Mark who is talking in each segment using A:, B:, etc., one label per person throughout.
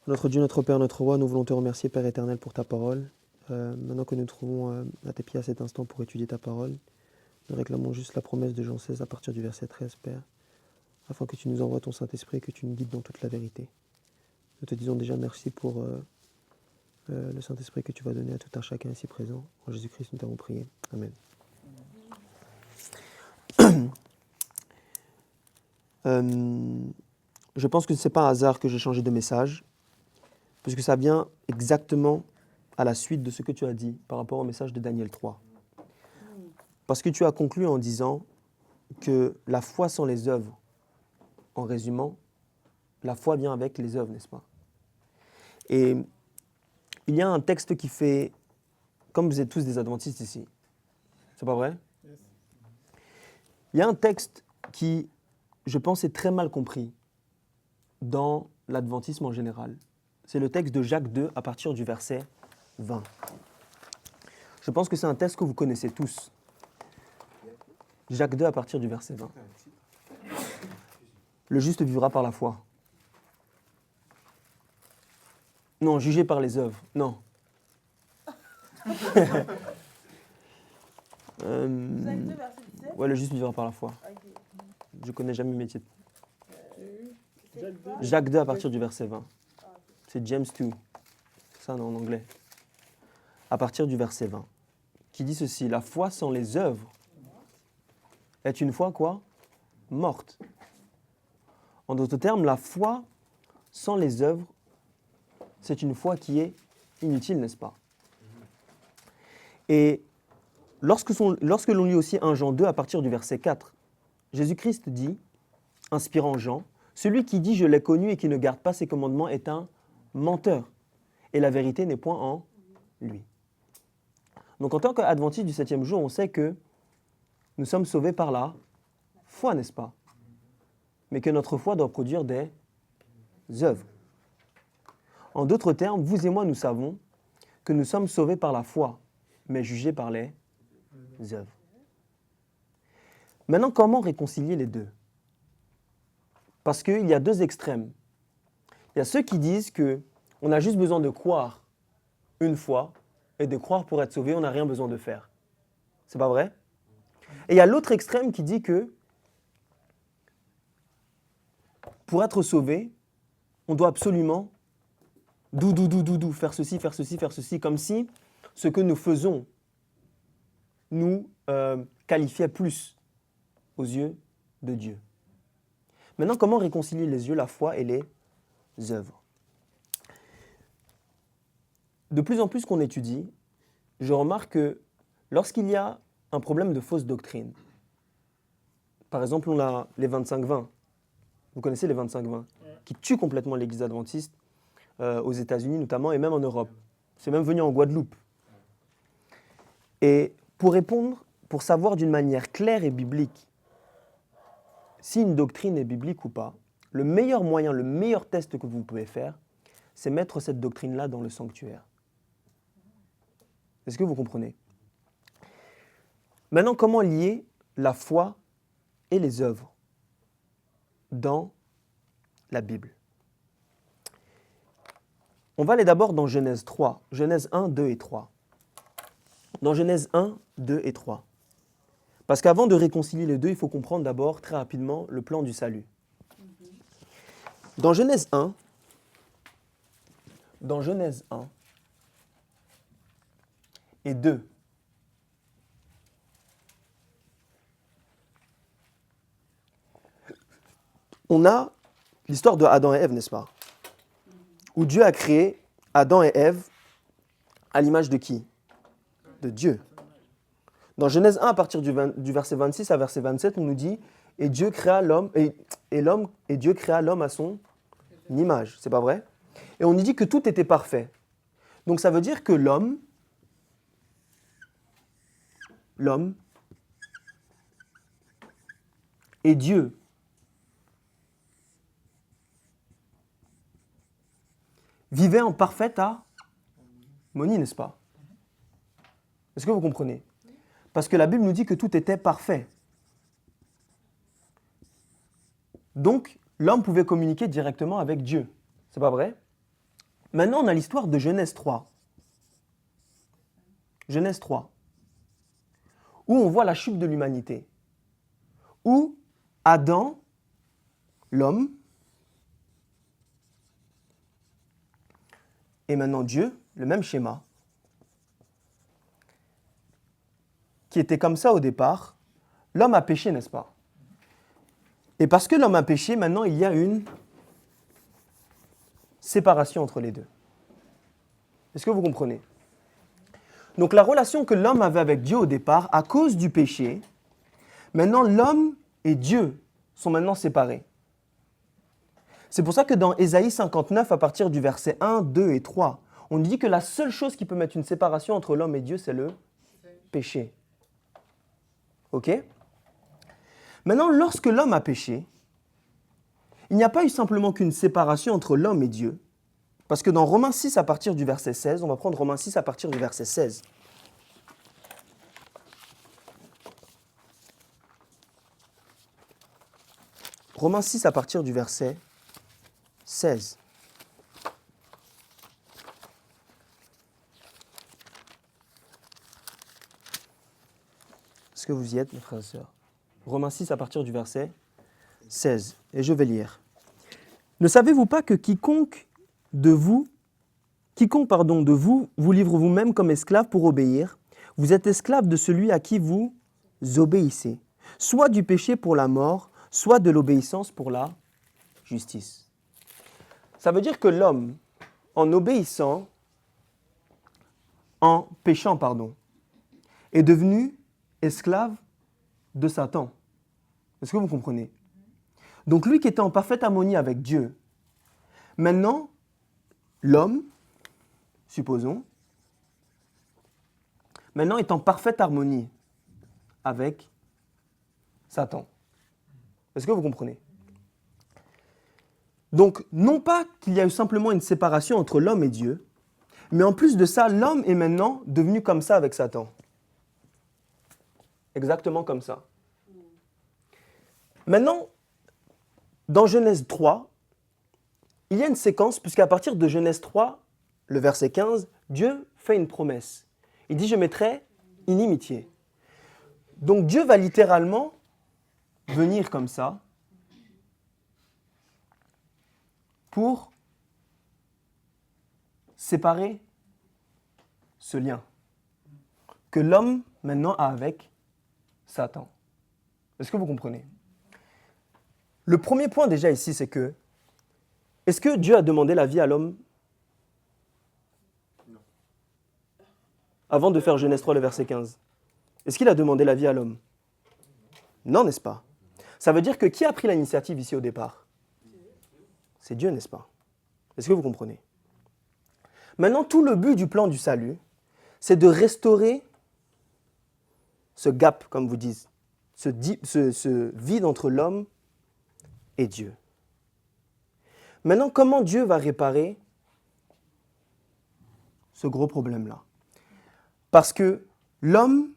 A: Notre Dieu, notre Père, notre Roi, nous voulons te remercier, Père éternel, pour ta parole. Maintenant que nous nous trouvons à tes pieds à cet instant pour étudier ta parole, nous réclamons juste la promesse de Jean 16 à partir du verset 13, Père, afin que tu nous envoies ton Saint-Esprit et que tu nous guides dans toute la vérité. Nous te disons déjà merci pour le Saint-Esprit que tu vas donner à tout un chacun ici présent. En Jésus-Christ, nous t'avons prié. Amen. Je pense que ce n'est pas un hasard que j'ai changé de message, puisque ça vient exactement à la suite de ce que tu as dit par rapport au message de Daniel 3. Parce que tu as conclu en disant que la foi sans les œuvres, en résumant, la foi vient avec les œuvres, n'est-ce pas? Et il y a un texte qui fait, comme vous êtes tous des adventistes ici, c'est pas vrai? Il y a un texte qui, je pense, est très mal compris dans l'adventisme en général. C'est le texte de Jacques 2 à partir du verset 20. Je pense que c'est un texte que vous connaissez tous. Jacques 2 à partir du verset 20. Le juste vivra par la foi. Non, jugé par les œuvres. Non. Ouais, le juste vivra par la foi. Je connais jamais le métier. Jacques 2 à partir du verset 20. C'est James 2. C'est ça en anglais. À partir du verset 20. Qui dit ceci: la foi sans les œuvres est une foi quoi? Morte. En d'autres termes, la foi sans les œuvres, c'est une foi qui est inutile, n'est-ce pas? Et lorsque l'on lit aussi 1 Jean 2 à partir du verset 4, Jésus-Christ dit, inspirant Jean, « Celui qui dit « Je l'ai connu » et qui ne garde pas ses commandements est un menteur, et la vérité n'est point en lui. » Donc en tant qu'adventiste du 7e jour, on sait que nous sommes sauvés par la foi, n'est-ce pas? Mais que notre foi doit produire des œuvres. En d'autres termes, vous et moi, nous savons que nous sommes sauvés par la foi, mais jugés par les œuvres. Maintenant, comment réconcilier les deux? Parce qu'il y a deux extrêmes. Il y a ceux qui disent qu'on a juste besoin de croire une fois, et de croire pour être sauvé, on n'a rien besoin de faire. C'est pas vrai? Et il y a l'autre extrême qui dit que pour être sauvé, on doit absolument faire ceci, comme si ce que nous faisons nous qualifiait plus aux yeux de Dieu. Maintenant, comment réconcilier les yeux, la foi et les œuvres? De plus en plus qu'on étudie, je remarque que lorsqu'il y a un problème de fausse doctrine, par exemple, on a les 25-20, vous connaissez les 25-20, qui tuent complètement l'Église adventiste aux États-Unis notamment et même en Europe. C'est même venu en Guadeloupe. Et pour répondre, pour savoir d'une manière claire et biblique si une doctrine est biblique ou pas, le meilleur moyen, le meilleur test que vous pouvez faire, c'est mettre cette doctrine-là dans le sanctuaire. Est-ce que vous comprenez? Maintenant, comment lier la foi et les œuvres dans la Bible? On va aller d'abord dans Genèse 3, Genèse 1, 2 et 3. Dans Genèse 1, 2 et 3. Parce qu'avant de réconcilier les deux, il faut comprendre d'abord très rapidement le plan du salut. Dans Genèse 1 et 2, on a l'histoire de Adam et Ève, n'est-ce pas? Où Dieu a créé Adam et Ève à l'image de qui? De Dieu. Dans Genèse 1, à partir du verset 26 à verset 27, on nous dit « Et Dieu créa l'homme, et Dieu créa l'homme à son image. » C'est pas vrai? Et on nous dit que tout était parfait. Donc ça veut dire que l'homme et Dieu vivaient en parfaite harmonie, n'est-ce pas? Est-ce que vous comprenez? Parce que la Bible nous dit que tout était parfait. Donc, l'homme pouvait communiquer directement avec Dieu. C'est pas vrai? Maintenant, on a l'histoire de Genèse 3. Genèse 3. Où on voit la chute de l'humanité. Où Adam, l'homme, et maintenant Dieu, le même schéma, qui était comme ça au départ, l'homme a péché, n'est-ce pas? Et parce que l'homme a péché, maintenant il y a une séparation entre les deux. Est-ce que vous comprenez? Donc la relation que l'homme avait avec Dieu au départ, à cause du péché, maintenant l'homme et Dieu sont maintenant séparés. C'est pour ça que dans Ésaïe 59, à partir du verset 1, 2 et 3, on dit que la seule chose qui peut mettre une séparation entre l'homme et Dieu, c'est le péché. Ok? Maintenant, lorsque l'homme a péché, il n'y a pas eu simplement qu'une séparation entre l'homme et Dieu. Parce que dans Romains 6, à partir du verset 16, on va prendre Romains 6 à partir du verset 16. Romains 6 à partir du verset 16. Est-ce que vous y êtes, mes frères et sœurs? Romains 6 à partir du verset 16. Et je vais lire. Ne savez-vous pas que quiconque de vous, vous livre vous-même comme esclave pour obéir, vous êtes esclave de celui à qui vous obéissez, soit du péché pour la mort, soit de l'obéissance pour la justice. Ça veut dire que l'homme, en obéissant, en péchant, est devenu esclave de Satan. Est-ce que vous comprenez? Donc lui qui était en parfaite harmonie avec Dieu, maintenant, l'homme, supposons, maintenant est en parfaite harmonie avec Satan. Est-ce que vous comprenez? Donc, non pas qu'il y a eu simplement une séparation entre l'homme et Dieu, mais en plus de ça, l'homme est maintenant devenu comme ça avec Satan. Exactement comme ça. Maintenant, dans Genèse 3, il y a une séquence, puisqu'à partir de Genèse 3, le verset 15, Dieu fait une promesse. Il dit « Je mettrai inimitié ». Donc Dieu va littéralement venir comme ça pour séparer ce lien que l'homme maintenant a avec Satan. Est-ce que vous comprenez? Le premier point déjà ici, c'est que est-ce que Dieu a demandé la vie à l'homme? Non. Avant de faire Genèse 3, le verset 15. Est-ce qu'il a demandé la vie à l'homme? Non, n'est-ce pas? Ça veut dire que qui a pris l'initiative ici au départ? C'est Dieu, n'est-ce pas? Est-ce que vous comprenez? Maintenant, tout le but du plan du salut, c'est de restaurer ce gap, comme vous dites, ce vide entre l'homme et Dieu. Maintenant, comment Dieu va réparer ce gros problème-là? Parce que l'homme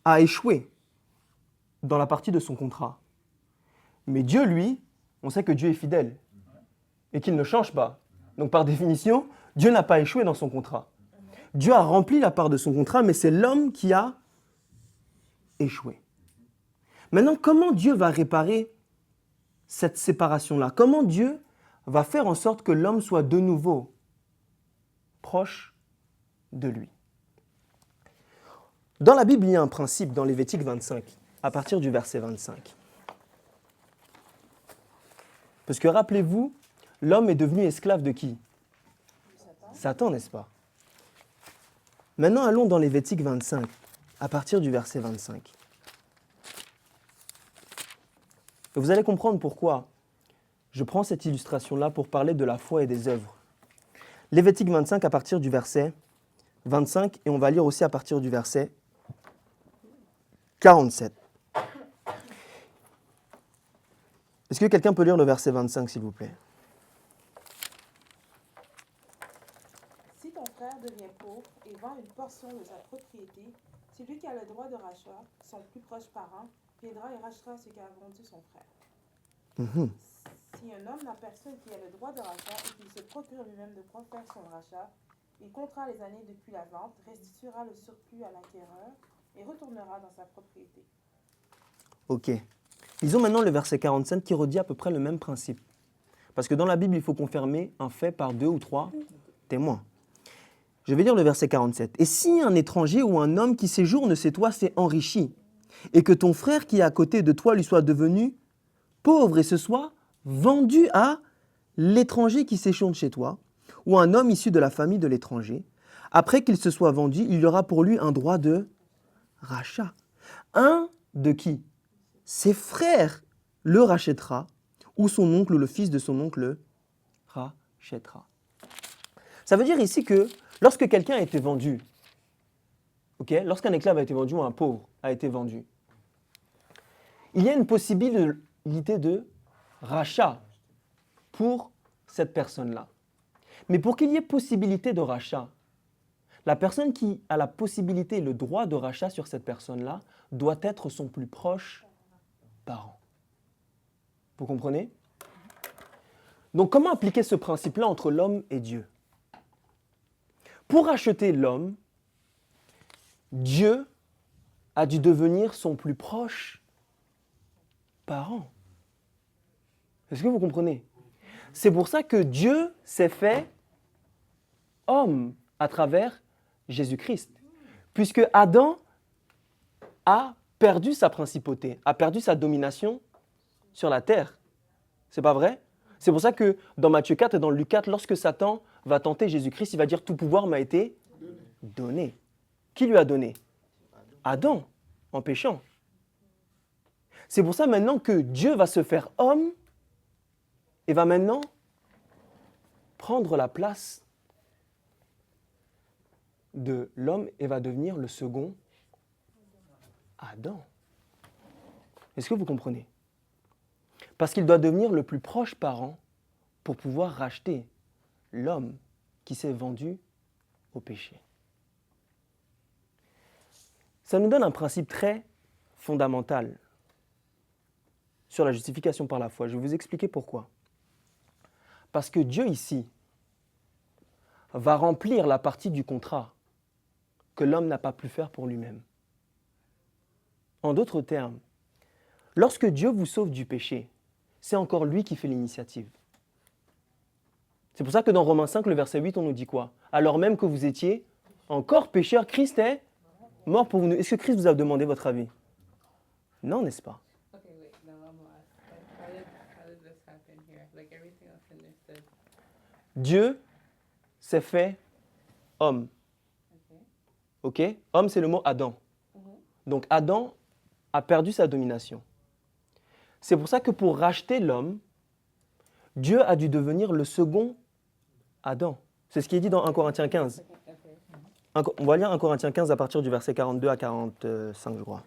A: a échoué dans la partie de son contrat. Mais Dieu, lui, on sait que Dieu est fidèle et qu'il ne change pas. Donc par définition, Dieu n'a pas échoué dans son contrat. Dieu a rempli la part de son contrat, mais c'est l'homme qui a échoué. Maintenant, comment Dieu va réparer cette séparation-là? Comment Dieu va faire en sorte que l'homme soit de nouveau proche de lui? Dans la Bible, il y a un principe dans Lévitique 25, à partir du verset 25. Parce que rappelez-vous, l'homme est devenu esclave de qui? Satan, n'est-ce pas? Maintenant, allons dans Lévitique 25, à partir du verset 25. Et vous allez comprendre pourquoi je prends cette illustration-là pour parler de la foi et des œuvres. Lévitique 25, à partir du verset 25, et on va lire aussi à partir du verset 47. Est-ce que quelqu'un peut lire le verset 25, s'il vous plaît?
B: Si ton frère devient pauvre et vend une portion de sa propriété, celui qui a le droit de rachat, son plus proche parent, viendra et rachètera ce qu'a vendu son frère. Si si un homme n'a personne qui ait le droit de rachat et qu'il se procure lui-même de quoi faire son rachat, il comptera les années depuis la vente, restituera le surplus à l'acquéreur et retournera dans sa propriété.
A: Ok. Lisons maintenant le verset 45 qui redit à peu près le même principe. Parce que dans la Bible, il faut confirmer un fait par 2 ou 3 témoins. Je vais lire le verset 47. « Et si un étranger ou un homme qui séjourne chez toi s'est enrichi, et que ton frère qui est à côté de toi lui soit devenu pauvre et se soit vendu à l'étranger qui séjourne chez toi, ou un homme issu de la famille de l'étranger, après qu'il se soit vendu, il y aura pour lui un droit de rachat. Un de qui? Ses frères le rachètera, ou son oncle ou le fils de son oncle le rachètera. » Ça veut dire ici que lorsque quelqu'un a été vendu, lorsqu'un esclave a été vendu ou un pauvre a été vendu, il y a une possibilité de rachat pour cette personne-là. Mais pour qu'il y ait possibilité de rachat, la personne qui a la possibilité et le droit de rachat sur cette personne-là doit être son plus proche parent. Vous comprenez? Donc comment appliquer ce principe-là entre l'homme et Dieu? Pour racheter l'homme, Dieu a dû devenir son plus proche parent. Est-ce que vous comprenez? C'est pour ça que Dieu s'est fait homme à travers Jésus-Christ. Puisque Adam a perdu sa principauté, a perdu sa domination sur la terre. C'est pas vrai? C'est pour ça que dans Matthieu 4 et dans Luc 4, lorsque Satan va tenter Jésus-Christ, il va dire « Tout pouvoir m'a été donné ». Qui lui a donné? Adam, en péchant. C'est pour ça maintenant que Dieu va se faire homme et va maintenant prendre la place de l'homme et va devenir le second Adam. Est-ce que vous comprenez? Parce qu'il doit devenir le plus proche parent pour pouvoir racheter l'homme qui s'est vendu au péché. Ça nous donne un principe très fondamental sur la justification par la foi. Je vais vous expliquer pourquoi. Parce que Dieu ici va remplir la partie du contrat que l'homme n'a pas pu faire pour lui-même. En d'autres termes, lorsque Dieu vous sauve du péché, c'est encore lui qui fait l'initiative. C'est pour ça que dans Romains 5, le verset 8, on nous dit quoi? Alors même que vous étiez encore pécheurs, Christ est mort pour vous. Est-ce que Christ vous a demandé votre avis? Non, n'est-ce pas? Dieu s'est fait homme. Ok? Homme, c'est le mot Adam. Donc Adam a perdu sa domination. C'est pour ça que pour racheter l'homme, Dieu a dû devenir le second Adam. C'est ce qui est dit dans 1 Corinthiens 15. On va lire 1 Corinthiens 15 à partir du verset 42 à 45, je crois.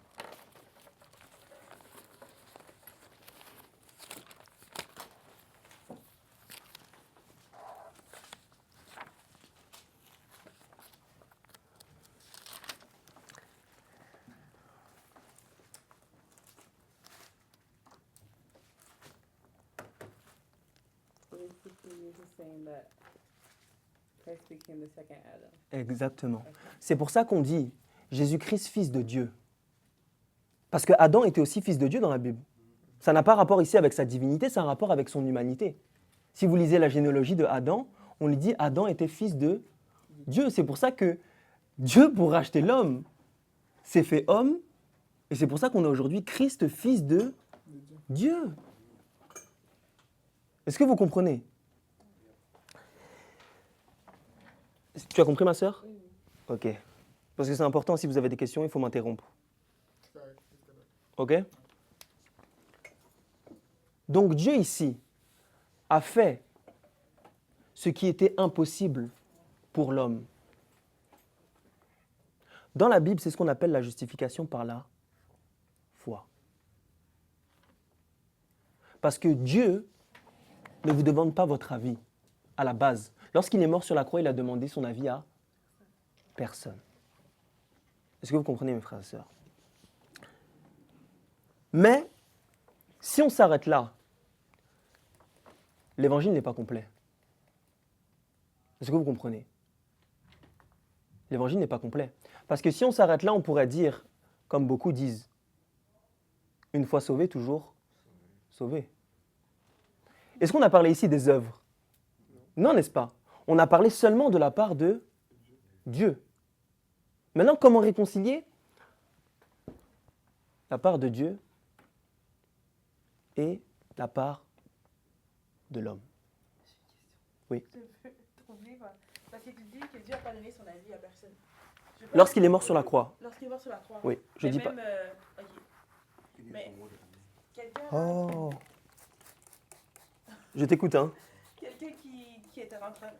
A: Exactement. C'est pour ça qu'on dit Jésus-Christ, fils de Dieu. Parce que Adam était aussi fils de Dieu dans la Bible. Ça n'a pas rapport ici avec sa divinité, c'est un rapport avec son humanité. Si vous lisez la généalogie de Adam, on lui dit Adam était fils de Dieu. C'est pour ça que Dieu, pour racheter l'homme, s'est fait homme. Et c'est pour ça qu'on a aujourd'hui Christ, fils de Dieu. Est-ce que vous comprenez? Tu as compris, ma sœur? Ok. Parce que c'est important, si vous avez des questions, il faut m'interrompre. Ok? Donc Dieu ici a fait ce qui était impossible pour l'homme. Dans la Bible, c'est ce qu'on appelle la justification par la foi. Parce que Dieu ne vous demande pas votre avis à la base. Lorsqu'il est mort sur la croix, il a demandé son avis à personne. Est-ce que vous comprenez, mes frères et sœurs? Mais, si on s'arrête là, l'évangile n'est pas complet. Est-ce que vous comprenez? L'évangile n'est pas complet. Parce que si on s'arrête là, on pourrait dire, comme beaucoup disent, une fois sauvé, toujours sauvé. Est-ce qu'on a parlé ici des œuvres? Non, n'est-ce pas? On a parlé seulement de la part de Dieu. Maintenant, comment réconcilier la part de Dieu et la part de l'homme? Oui.
B: Je veux trouver, parce que tu dis que Dieu n'a pas donné son avis à personne.
A: Lorsqu'il est mort sur la croix.
B: Lorsqu'il est mort sur la croix.
A: Oui, je
B: Mais
A: dis pas.
B: même, ok. Mais quelqu'un
A: Oh. Je t'écoute, hein.
B: quelqu'un qui était en train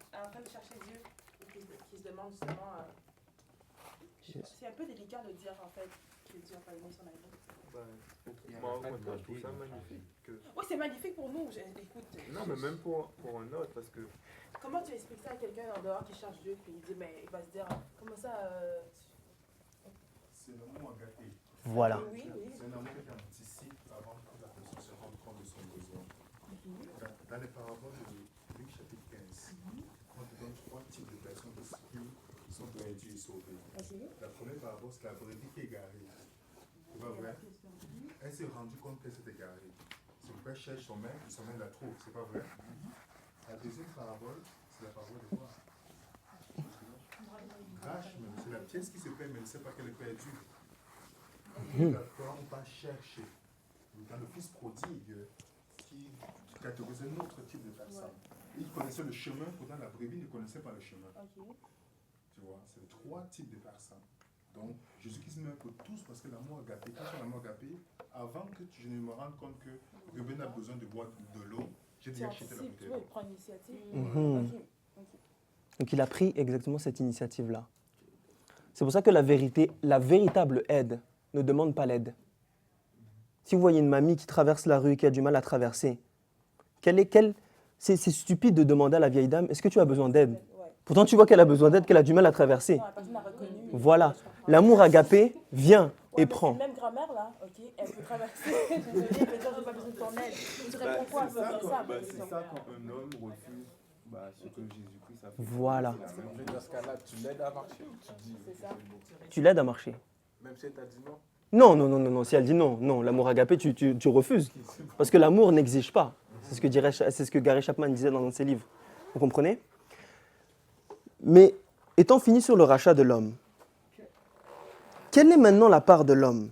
B: de chercher Dieu et qui se demande justement. C'est un peu délicat de dire en fait que Dieu n'a pas donné son avis.
C: Moi, je trouve ça magnifique.
B: Oui, c'est magnifique pour nous. Écoute.
C: Non, mais même pour un autre, parce que
B: Comment tu expliques ça à quelqu'un en dehors qui cherche Dieu puis il dit, mais il va se dire, comment ça.
D: C'est l'amour agapé.
A: Voilà.
B: Oui, oui.
D: C'est un amour qui anticipe avant que la personne se rende compte de son besoin. Dans les paraboles de Luc chapitre 15, on te donne 3 types de personnes qui sont perdues et sauvées. La première parabole, c'est la brebis qui est égarée. C'est pas vrai? Elle s'est rendue compte qu'elle s'est égarée. Son père cherche son maître et son maître la trouve. C'est pas vrai? La deuxième parabole, c'est la parabole de quoi? Vache, c'est la pièce qui se perd, mais elle ne sait pas qu'elle est perdue. D'accord, on va chercher. Dans le fils prodigue, qui catégorisait un autre type de personne. Il connaissait le chemin, pourtant la brebis ne connaissait pas le chemin. Tu vois, c'est 3 types de personnes. Donc, Jésus-Christ meurt pour tous parce que l'amour agapé, quand c'est l'amour agapé, avant que je ne me rende compte que Ruben a besoin de boire de l'eau, j'ai déjà acheté la bouteille.
B: Oui, prendre l'initiative.
A: Donc il a pris exactement cette initiative-là. C'est pour ça que la véritable aide ne demande pas l'aide. Si vous voyez une mamie qui traverse la rue, qui a du mal à traverser, c'est stupide de demander à la vieille dame, est-ce que tu as besoin d'aide? Pourtant tu vois qu'elle a besoin d'aide, qu'elle a du mal à traverser.
B: Non, la personne a reconnu.
A: Voilà. L'amour agapé vient et prend.
B: Même grand-mère là, ok, elle peut traverser. Je veux dire, j'ai pas besoin de ton aide. Tu réponds quoi à ça?
C: c'est ça quand un homme refuse ce que Jésus-Christ a fait.
A: Voilà.
C: Dans ce cas-là, tu l'aides à marcher ou tu dis
B: C'est ça.
A: Tu l'aides à marcher.
C: même si elle t'a dit non?
A: Non. Si elle dit non, l'amour agapé, tu refuses. Parce que l'amour n'exige pas. C'est ce que Gary Chapman disait dans ses livres. Vous comprenez? Mais étant fini sur le rachat de l'homme, quelle est maintenant la part de l'homme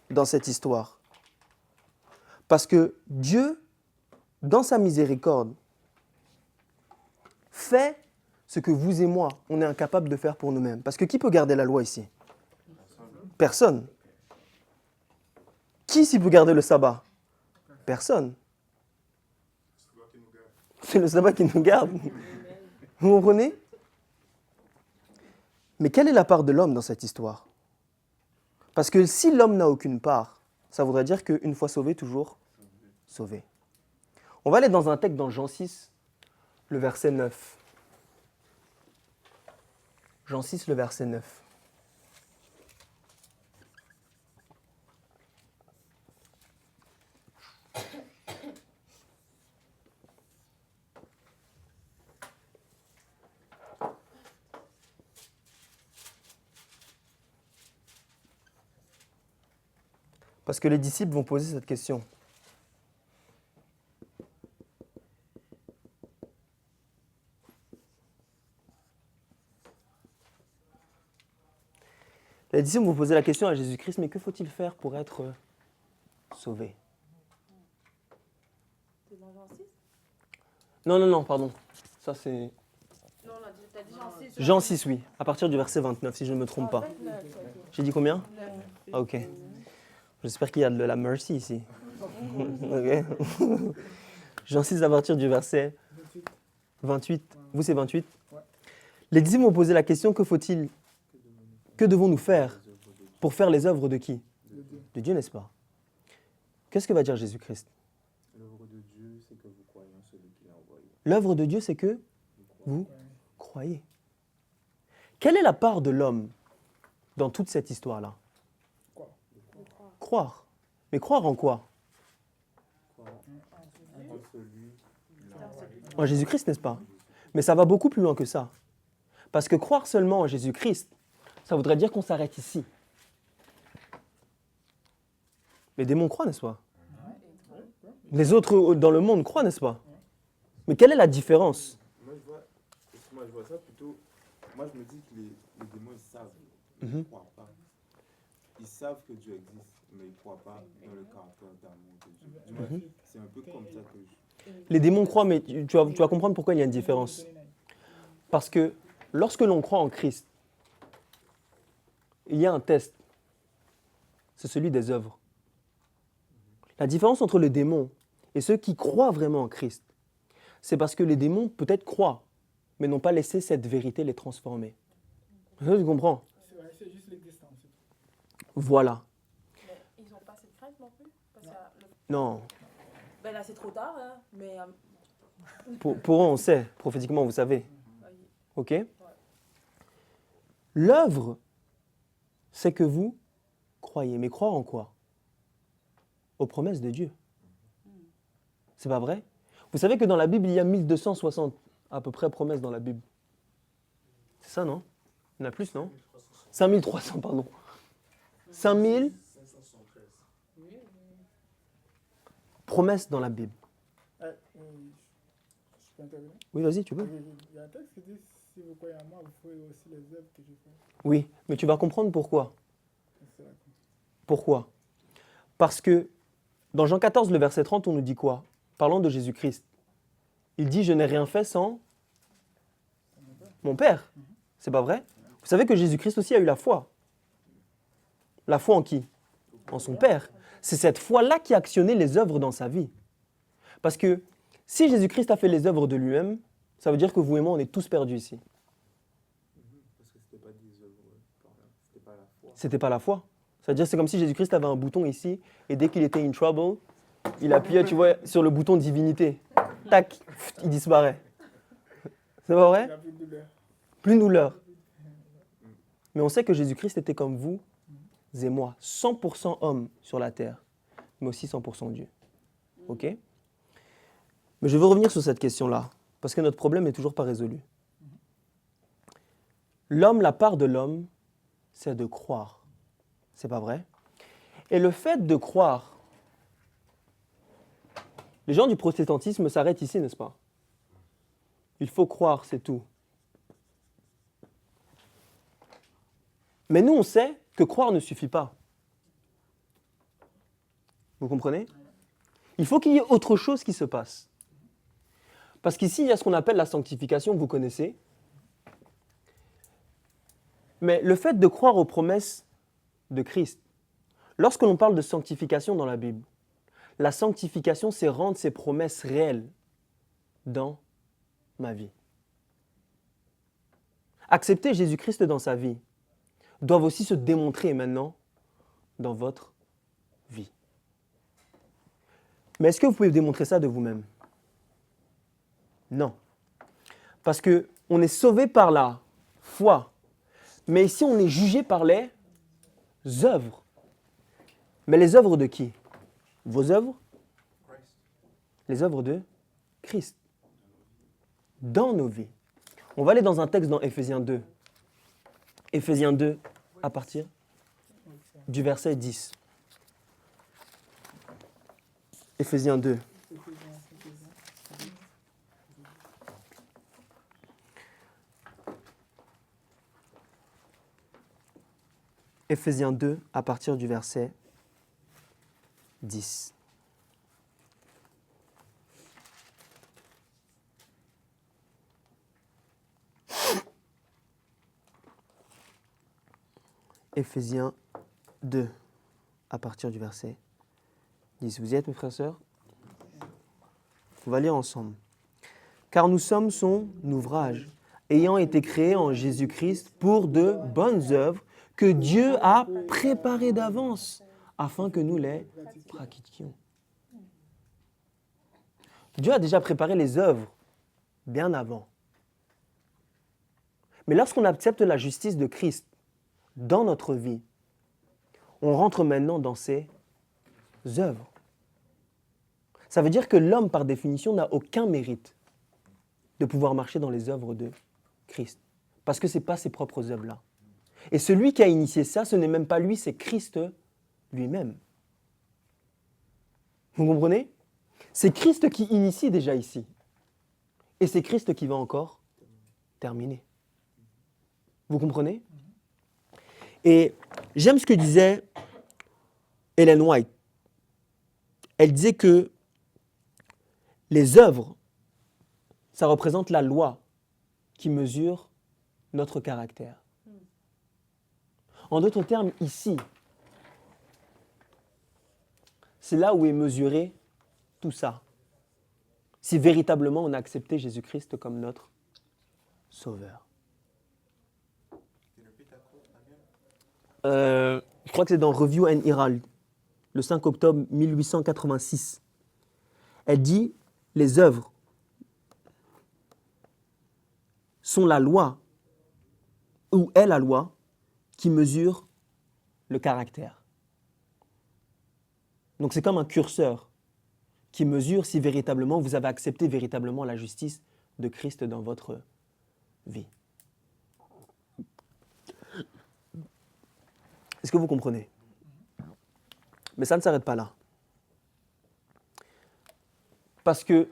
A: dans cette histoire? Parce que Dieu, dans sa miséricorde, fait ce que vous et moi, on est incapable de faire pour nous-mêmes. Parce que qui peut garder la loi ici? Personne. Qui ici peut garder le sabbat? Personne. C'est le sabbat qui nous garde. Vous comprenez? Mais quelle est la part de l'homme dans cette histoire? Parce que si l'homme n'a aucune part, ça voudrait dire qu'une fois sauvé, toujours sauvé. On va aller dans un texte dans Jean 6, le verset 9. Jean 6, le verset 9. Parce que les disciples vont poser cette question. Les disciples vont poser la question à Jésus-Christ, mais que faut-il faire pour être sauvé?
B: C'est dans Jean 6?
A: Non, pardon. Ça c'est...
B: Non, t'as dit Jean 6.
A: Jean 6, oui. À partir du verset 29, si je ne me trompe pas. J'ai dit combien? Ah, ok. J'espère qu'il y a de la mercy ici. Ok. Jean 6 à partir du verset 28. Vous, c'est 28? Les disciples m'ont posé la question, que faut-il, que devons-nous faire pour faire les œuvres de qui? De Dieu, n'est-ce pas? Qu'est-ce que va dire Jésus-Christ?
C: L'œuvre de Dieu, c'est que vous croyez en celui qui l'a envoyé.
A: L'œuvre de Dieu, c'est que vous croyez. Quelle est la part de l'homme dans toute cette histoire-là? Croire. Mais croire en quoi?
C: En celui qui l'a envoyé.
A: En Jésus-Christ, n'est-ce pas? Mais ça va beaucoup plus loin que ça. Parce que croire seulement en Jésus-Christ, ça voudrait dire qu'on s'arrête ici. Les démons croient, n'est-ce pas? Les autres dans le monde croient, n'est-ce pas? Mais quelle est la différence?
C: Moi, je vois ça plutôt. Moi, je me dis que les démons, ils savent. Ils
A: Mhm.
C: ne croient pas. Ils savent que Dieu existe, mais ils ne croient pas dans le caractère d'amour de Dieu. Du moins, c'est un peu comme ça que je.
A: Les démons croient, mais tu vas comprendre pourquoi il y a une différence. Parce que lorsque l'on croit en Christ, il y a un test. C'est celui des œuvres. La différence entre les démons et ceux qui croient vraiment en Christ, c'est parce que les démons peut-être croient, mais n'ont pas laissé cette vérité les transformer. Tu comprends?
E: C'est juste l'existence.
A: Voilà.
B: Mais ils n'ont pas cette crainte non plus. Parce que
A: Non.
B: ben là, c'est trop tard, hein, mais
A: Pour eux, on sait, prophétiquement, vous savez. OK? L'œuvre, c'est que vous croyez. Mais croire en quoi? Aux promesses de Dieu. C'est pas vrai? Vous savez que dans la Bible, il y a 1260 à peu près promesses dans la Bible. C'est ça, non? Il y en a plus, non? 5300, pardon. 5000 promesses dans la Bible.
E: Je peux intervenir?
A: Oui, vas-y, tu peux.
E: Il y a un texte qui dit si vous croyez en moi, vous ferez aussi les œuvres que je fais.
A: Oui, mais tu vas comprendre pourquoi.
E: C'est la-
A: Pourquoi? Parce que dans Jean 14, le verset 30, on nous dit quoi? Parlant de Jésus-Christ. Il dit, je n'ai rien fait sans mon Père. C'est pas vrai? Vous savez que Jésus-Christ aussi a eu la foi. La foi en qui? En son Père. C'est cette foi-là qui a actionné les œuvres dans sa vie. Parce que si Jésus-Christ a fait les œuvres de lui-même, ça veut dire que vous et moi, on est tous perdus ici.
C: Parce que c'était pas des œuvres par là. C'était pas la foi.
A: C'était pas la foi. C'est-à-dire c'est comme si Jésus-Christ avait un bouton ici, et dès qu'il était in trouble, il appuyait, tu vois, sur le bouton divinité. Tac, il disparaît. C'est pas
E: Il
A: vrai?
E: n'y a plus de douleur.
A: Plus de douleur. Mais on sait que Jésus-Christ était comme vous et moi, 100% homme sur la terre, mais aussi 100% Dieu. OK? Mais je veux revenir sur cette question-là, parce que notre problème n'est toujours pas résolu. L'homme, la part de l'homme, c'est de croire. C'est pas vrai? Et le fait de croire, les gens du protestantisme s'arrêtent ici, n'est-ce pas? Il faut croire, c'est tout. Mais nous, on sait que croire ne suffit pas. Vous comprenez? Il faut qu'il y ait autre chose qui se passe. Parce qu'ici, il y a ce qu'on appelle la sanctification, vous connaissez. Mais le fait de croire aux promesses de Christ, lorsque l'on parle de sanctification dans la Bible, la sanctification, c'est rendre ses promesses réelles dans ma vie. Accepter Jésus-Christ dans sa vie doivent aussi se démontrer maintenant dans votre vie. Mais est-ce que vous pouvez démontrer ça de vous-même? Non. Parce qu'on est sauvé par la foi. Mais ici, on est jugé par les œuvres. Mais les œuvres de qui? Vos œuvres? Les œuvres de Christ. Dans nos vies. On va aller dans un texte dans Éphésiens 2. Éphésiens 2, à partir du verset 10. Éphésiens 2. Éphésiens 2, à partir du verset 10. Éphésiens 2, à partir du verset 10. Vous y êtes, mes frères et sœurs? On va lire ensemble. Car nous sommes son ouvrage, ayant été créés en Jésus-Christ pour de bonnes œuvres que Dieu a préparées d'avance, afin que nous les pratiquions. Dieu a déjà préparé les œuvres bien avant. Mais lorsqu'on accepte la justice de Christ dans notre vie, on rentre maintenant dans ses œuvres. Ça veut dire que l'homme, par définition, n'a aucun mérite. de pouvoir marcher dans les œuvres de Christ. Parce que ce n'est pas ses propres œuvres-là. Et celui qui a initié ça, ce n'est même pas lui, c'est Christ lui-même. Vous comprenez? C'est Christ qui initie déjà ici. Et c'est Christ qui va encore terminer. Vous comprenez? Et j'aime ce que disait Ellen White. Elle disait que les œuvres, ça représente la loi qui mesure notre caractère. En d'autres termes, ici, c'est là où est mesuré tout ça. Si véritablement on a accepté Jésus-Christ comme notre Sauveur. Je crois que c'est dans Review and Herald, le 5 octobre 1886. Elle dit, les œuvres sont la loi, ou est la loi, qui mesure le caractère. Donc c'est comme un curseur qui mesure si véritablement vous avez accepté véritablement la justice de Christ dans votre vie. Est-ce que vous comprenez? Mais ça ne s'arrête pas là. Parce que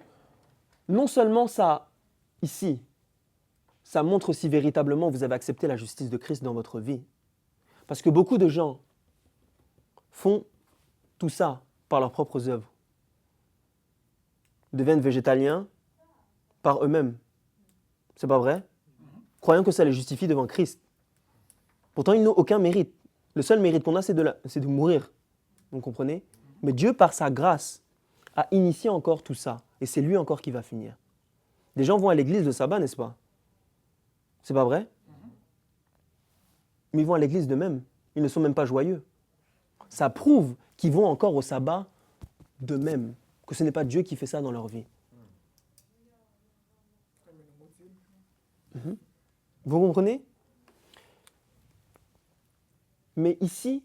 A: non seulement ça, ici, ça montre si véritablement vous avez accepté la justice de Christ dans votre vie. Parce que beaucoup de gens font tout ça par leurs propres œuvres. Deviennent végétaliens par eux-mêmes. C'est pas vrai? Croyant que ça les justifie devant Christ. Pourtant, ils n'ont aucun mérite. Le seul mérite qu'on a, c'est de mourir. Vous comprenez? Mais Dieu, par sa grâce, a initié encore tout ça. Et c'est lui encore qui va finir. Des gens vont à l'église le sabbat, n'est-ce pas? C'est pas vrai? Mais ils vont à l'église d'eux-mêmes. Ils ne sont même pas joyeux. Ça prouve qu'ils vont encore au sabbat d'eux-mêmes. Que ce n'est pas Dieu qui fait ça dans leur vie. Vous comprenez? Mais ici,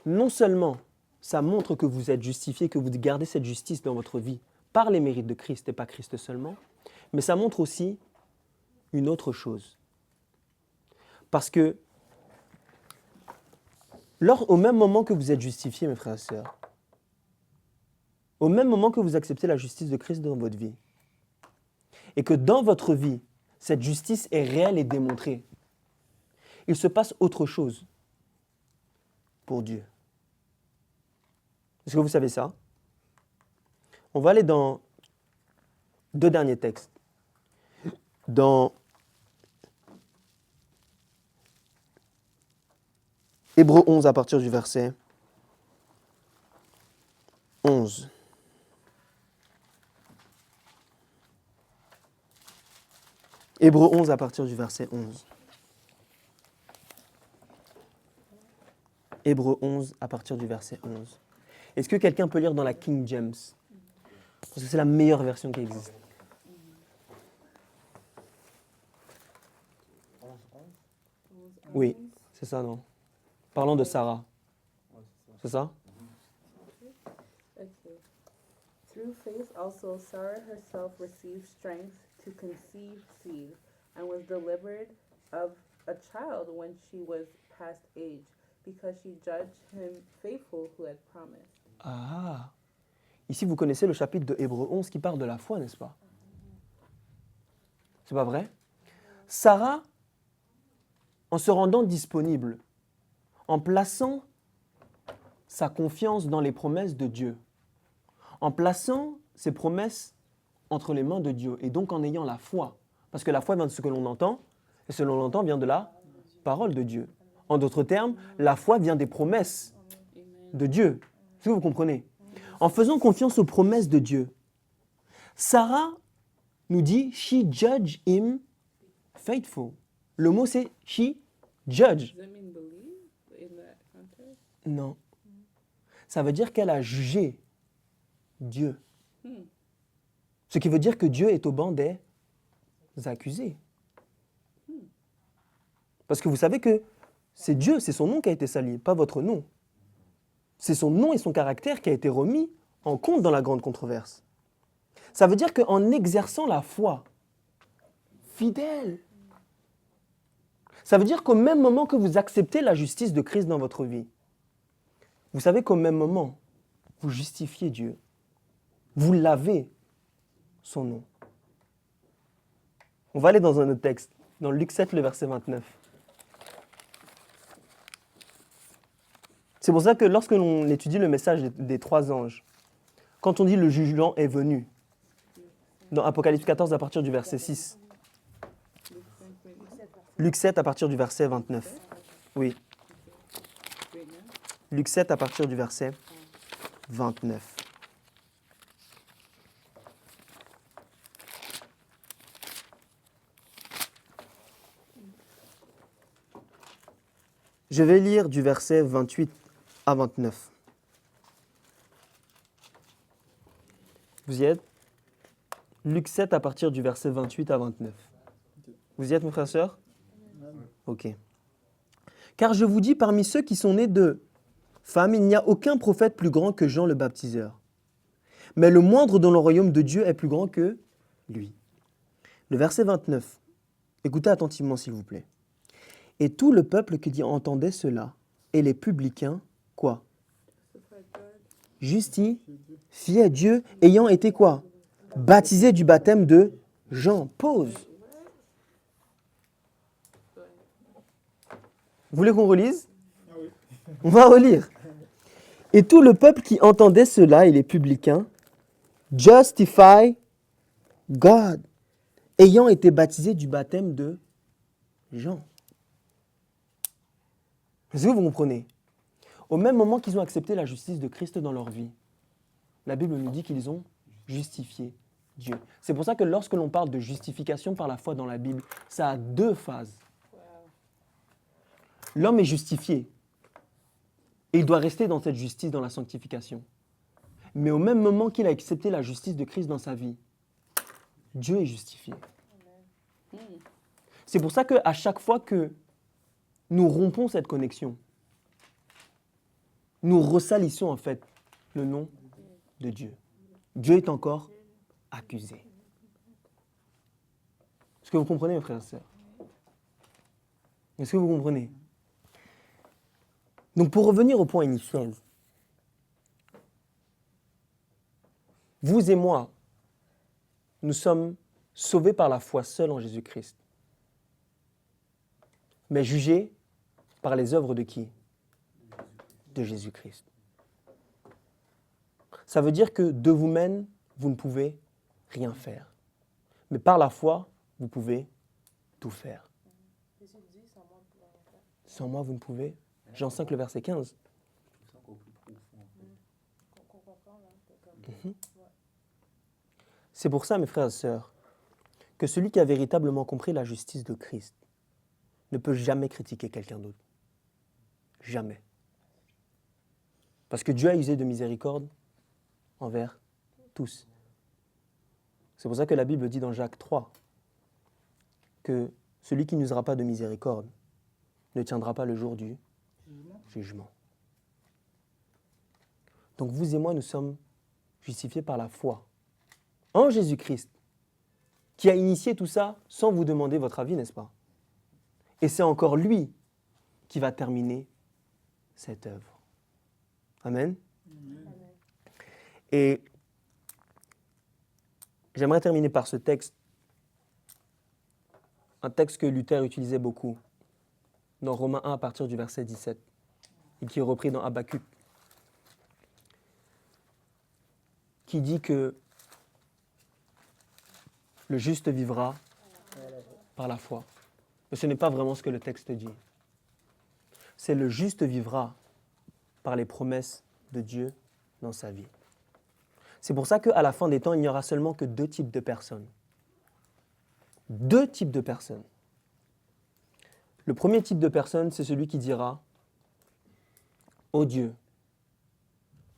A: non seulement ça montre que vous êtes justifié, que vous gardez cette justice dans votre vie par les mérites de Christ et pas Christ seulement, mais ça montre aussi une autre chose. Parce que au même moment que vous êtes justifié, mes frères et sœurs, au même moment que vous acceptez la justice de Christ dans votre vie, et que dans votre vie, cette justice est réelle et démontrée, il se passe autre chose pour Dieu. Est-ce que vous savez ça? On va aller dans deux derniers textes. Dans Hébreux 11 à partir du verset 11. Hébreux 11 à partir du verset 11. Hébreux 11 à partir du verset 11. Est-ce que quelqu'un peut lire dans la King James? Parce que c'est la meilleure version qui existe. Oui, c'est ça, non? Parlons de Sarah. C'est ça?
B: Okay. Through faith also Sarah herself received strength to conceive seed and was delivered of a child when she was past age, because she judged him faithful who had promised.
A: Ah! Ici, vous connaissez le chapitre de Hébreux 11 qui parle de la foi, n'est-ce pas? C'est pas vrai? Sarah, en se rendant disponible, en plaçant sa confiance dans les promesses de Dieu, en plaçant ses promesses entre les mains de Dieu, et donc en ayant la foi, parce que la foi vient de ce que l'on entend, et ce que l'on entend vient de la parole de Dieu. En d'autres termes, la foi vient des promesses de Dieu. Est-ce que vous comprenez? En faisant confiance aux promesses de Dieu, Sarah nous dit « She judged him faithful ». Le mot c'est « she judge ».
B: Does that mean believe in that context?
A: Non. Ça veut dire qu'elle a jugé Dieu. Ce qui veut dire que Dieu est au banc des accusés. Parce que vous savez que c'est Dieu, c'est son nom qui a été sali, pas votre nom. C'est son nom et son caractère qui a été remis en compte dans la grande controverse. Ça veut dire qu'en exerçant la foi fidèle. Ça veut dire qu'au même moment que vous acceptez la justice de Christ dans votre vie, vous savez qu'au même moment, vous justifiez Dieu. Vous lavez son nom. On va aller dans un autre texte, dans Luc 7, le verset 29. C'est pour ça que lorsque l'on étudie le message des 3 anges, quand on dit le jugement est venu, dans Apocalypse 14 à partir du verset 6, Luc 7 à partir du verset 29. Oui. Luc 7 à partir du verset 29. Je vais lire du verset 28 à 29. Vous y êtes? Luc 7 à partir du verset 28 à 29. Vous y êtes, mes frères et sœurs? Ok. Car je vous dis, parmi ceux qui sont nés de femmes, il n'y a aucun prophète plus grand que Jean le baptiseur. Mais le moindre dans le royaume de Dieu est plus grand que lui. Le verset 29. Écoutez attentivement, s'il vous plaît. Et tout le peuple qui entendait cela, et les publicains, quoi? Justifiaient Dieu, ayant été quoi? Baptisés du baptême de Jean. Pause. Vous voulez qu'on relise?
E: Ah oui.
A: On va relire. Et tout le peuple qui entendait cela, et les publicains, justify God, ayant été baptisés du baptême de Jean. Est-ce que vous comprenez? Au même moment qu'ils ont accepté la justice de Christ dans leur vie, la Bible nous dit qu'ils ont justifié Dieu. C'est pour ça que lorsque l'on parle de justification par la foi dans la Bible, ça a 2 phases. L'homme est justifié. Et il doit rester dans cette justice, dans la sanctification. Mais au même moment qu'il a accepté la justice de Christ dans sa vie, Dieu est justifié. C'est pour ça qu'à chaque fois que nous rompons cette connexion, nous ressalissons en fait le nom de Dieu. Dieu est encore accusé. Est-ce que vous comprenez, mes frères et sœurs? Est-ce que vous comprenez? Donc pour revenir au point initial, vous et moi, nous sommes sauvés par la foi seule en Jésus-Christ, mais jugés par les œuvres de qui? De Jésus-Christ. Ça veut dire que de vous-même, vous ne pouvez rien faire. Mais par la foi, vous pouvez tout faire. Sans moi, vous ne pouvez. Jean 5, le verset 15. C'est pour ça, mes frères et sœurs, que celui qui a véritablement compris la justice de Christ ne peut jamais critiquer quelqu'un d'autre. Jamais. Parce que Dieu a usé de miséricorde envers tous. C'est pour ça que la Bible dit dans Jacques 3 que celui qui n'usera pas de miséricorde ne tiendra pas le jour du jugement. Donc vous et moi, nous sommes justifiés par la foi en Jésus-Christ, qui a initié tout ça sans vous demander votre avis, n'est-ce pas? Et c'est encore lui qui va terminer cette œuvre. Amen. Et j'aimerais terminer par ce texte, un texte que Luther utilisait beaucoup, dans Romains 1 à partir du verset 17, et qui est repris dans Habakkuk, qui dit que le juste vivra par la foi. Mais ce n'est pas vraiment ce que le texte dit. C'est le juste vivra par les promesses de Dieu dans sa vie. C'est pour ça qu'à la fin des temps, il n'y aura seulement que 2 types de personnes. 2 types de personnes. Le premier type de personne, c'est celui qui dira « Ô Dieu,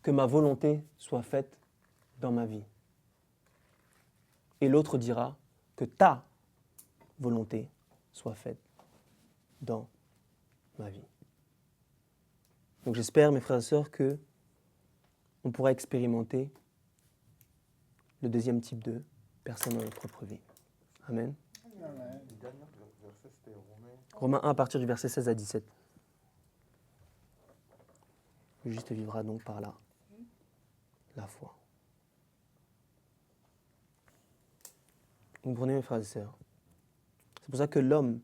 A: que ma volonté soit faite dans ma vie. » Et l'autre dira « Que ta volonté soit faite dans ma vie. » Donc j'espère, mes frères et sœurs, que on pourra expérimenter le deuxième type de personne dans notre propre vie. Amen.
E: Amen.
D: Le dernier verset, c'était Romains.
A: Romains 1 à partir du verset 16 à 17. Le juste vivra donc par la foi. Vous comprenez, mes frères et sœurs? C'est pour ça que l'homme,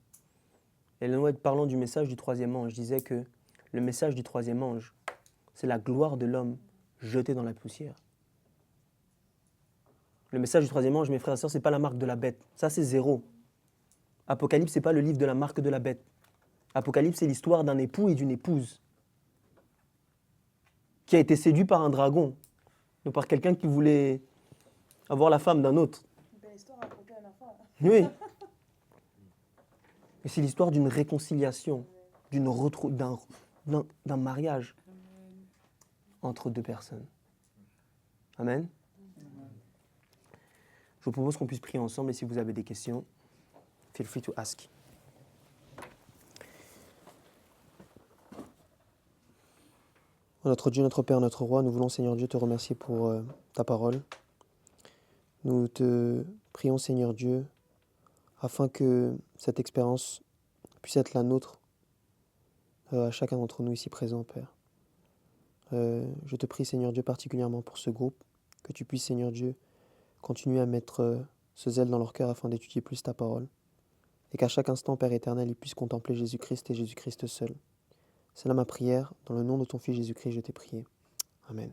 A: et là, parlant du message du troisième ange, disait que le message du troisième ange, c'est la gloire de l'homme jetée dans la poussière. Le message du troisième ange, mes frères et sœurs, ce n'est pas la marque de la bête. Ça, c'est zéro. Apocalypse, ce n'est pas le livre de la marque de la bête. Apocalypse, c'est l'histoire d'un époux et d'une épouse qui a été séduit par un dragon, ou par quelqu'un qui voulait avoir la femme d'un autre.
F: Une belle histoire racontée à la fin.
A: Oui. Et c'est l'histoire d'une réconciliation, d'un mariage entre deux personnes. Amen. Je vous propose qu'on puisse prier ensemble et si vous avez des questions, feel free to ask. Notre Dieu, notre Père, notre Roi, nous voulons, Seigneur Dieu, te remercier pour ta parole. Nous te prions, Seigneur Dieu, afin que cette expérience puisse être la nôtre à chacun d'entre nous ici présents, Père. Je te prie, Seigneur Dieu, particulièrement pour ce groupe, que tu puisses, Seigneur Dieu, continuer à mettre ce zèle dans leur cœur afin d'étudier plus ta parole, et qu'à chaque instant, Père éternel, ils puissent contempler Jésus-Christ et Jésus-Christ seul. C'est là ma prière, dans le nom de ton Fils Jésus-Christ, je t'ai prié. Amen.